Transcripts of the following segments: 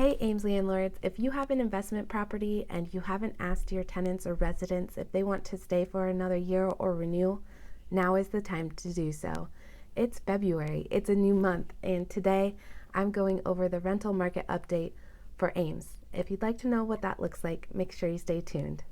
Hey Ames landlords, if you have an investment property and you haven't asked your tenants or residents if they want to stay for another year or renew, now is the time to do so. It's February, it's a new month, and today I'm going over the rental market update for Ames. If you'd like to know what that looks like, make sure you stay tuned.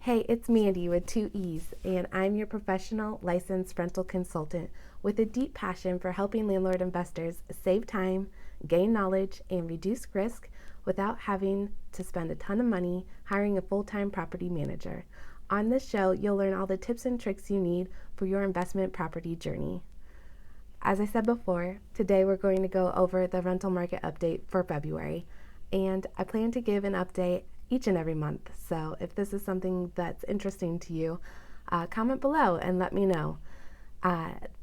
Hey, it's Mandy with 2 E's, and I'm your professional licensed rental consultant with a deep passion for helping landlord investors save time, gain knowledge, and reduce risk without having to spend a ton of money hiring a full-time property manager. On this show, you'll learn all the tips and tricks you need for your investment property journey. As I said before, today we're going to go over the rental market update for February, and I plan to give an update each and every month. So if this is something that's interesting to you, comment below and let me know.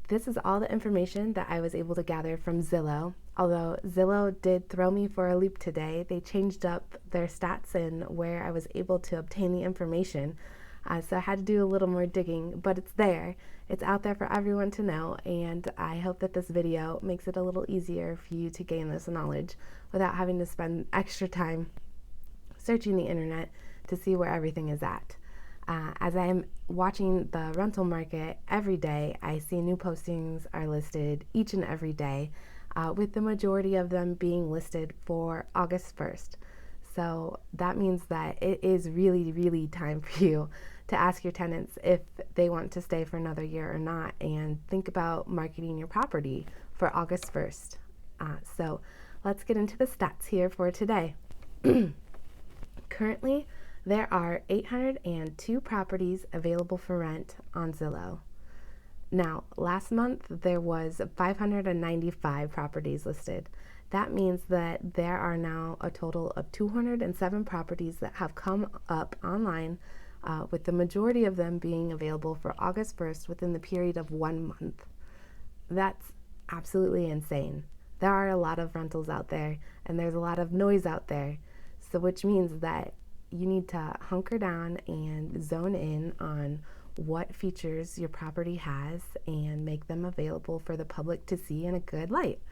This is all the information that I was able to gather from Zillow. Although Zillow did throw me for a loop today, they changed up their stats and where I was able to obtain the information. So I had to do a little more digging, but it's there. It's out there for everyone to know, and I hope that this video makes it a little easier for you to gain this knowledge without having to spend extra time searching the internet to see where everything is at. As I am watching the rental market every day, I see new postings are listed each and every day, with the majority of them being listed for August 1st. So that means that it is really time for you to ask your tenants if they want to stay for another year or not, and think about marketing your property for August 1st. So let's get into the stats here for today. Currently, there are 802 properties available for rent on Zillow. Now, last month there was 595 properties listed. That means that there are now a total of 207 properties that have come up online, with the majority of them being available for August 1st within the period of 1 month. That's absolutely insane. There are a lot of rentals out there, and there's a lot of noise out there. So which means that you need to hunker down and zone in on what features your property has and make them available for the public to see in a good light.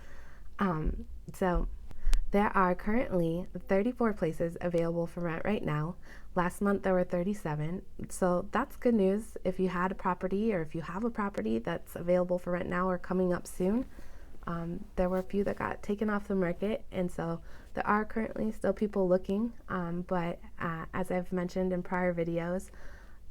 So there are currently 34 places available for rent right now. Last month there were 37. So that's good news if you had a property, or if you have a property that's available for rent now or coming up soon. There were a few that got taken off the market, and so there are currently still people looking, but as I've mentioned in prior videos,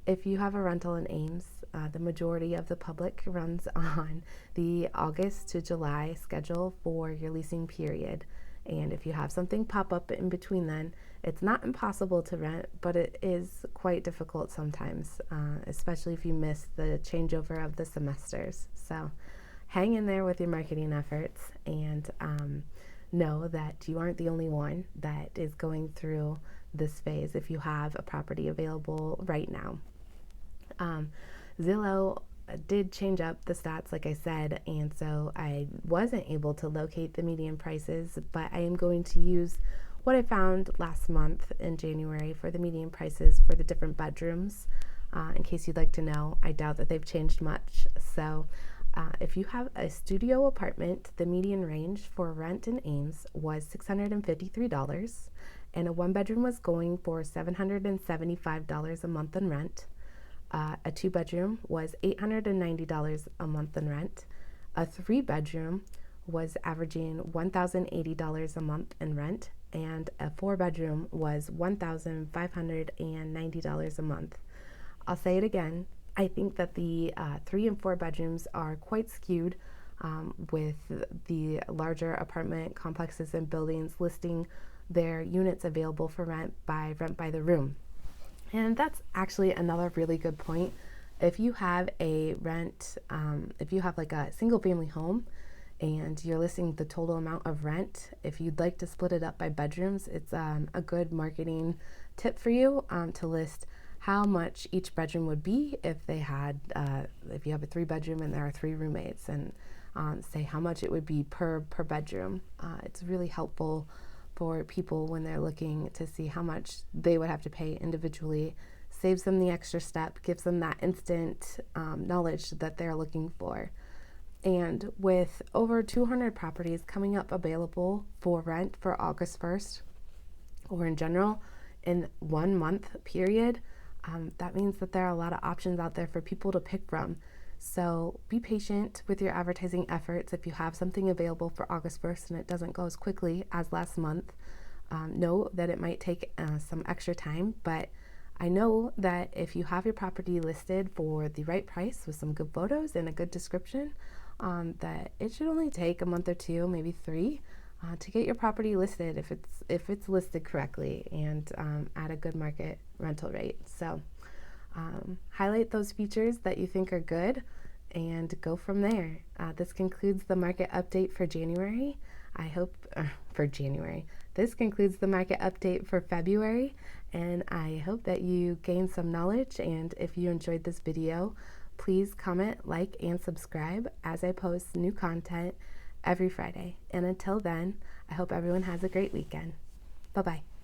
if you have a rental in Ames, the majority of the public runs on the August to July schedule for your leasing period. And if you have something pop up in between then, it's not impossible to rent, but it is quite difficult sometimes, especially if you miss the changeover of the semesters. So hang in there with your marketing efforts, and know that you aren't the only one that is going through this phase if you have a property available right now. Zillow did change up the stats, like I said, and so I wasn't able to locate the median prices, but I am going to use what I found last month in January for the median prices for the different bedrooms. In case you'd like to know, I doubt that they've changed much. So if you have a studio apartment, the median range for rent in Ames was $653, and a one-bedroom was going for $775 a month in rent. A two-bedroom was $890 a month in rent. A three-bedroom was averaging $1,080 a month in rent, and a four-bedroom was $1,590 a month. I'll say it again. I think that the 3 and 4 bedrooms are quite skewed, with the larger apartment complexes and buildings listing their units available for rent by the room. And that's actually another really good point. If you have a if you have like a single family home and you're listing the total amount of rent, if you'd like to split it up by bedrooms, it's a good marketing tip for you to list how much each bedroom would be if they had, if you have a 3-bedroom and there are 3 roommates, and say how much it would be per bedroom. It's really helpful for people when they're looking to see how much they would have to pay individually, saves them the extra step, gives them that instant knowledge that they're looking for. And with over 200 properties coming up available for rent for August 1st, or in general, in 1 month period, that means that there are a lot of options out there for people to pick from. So be patient with your advertising efforts. If you have something available for August 1st and it doesn't go as quickly as last month, know that it might take some extra time, but I know that if you have your property listed for the right price with some good photos and a good description, that it should only take a month or two, maybe 3, to get your property listed if it's listed correctly and at a good market rental rate. So highlight those features that you think are good and go from there. This concludes the market update for January. This concludes the market update for February, and I hope that you gained some knowledge. And if you enjoyed this video, please comment, like, and subscribe as I post new content every Friday. And until then, I hope everyone has a great weekend. Bye-bye.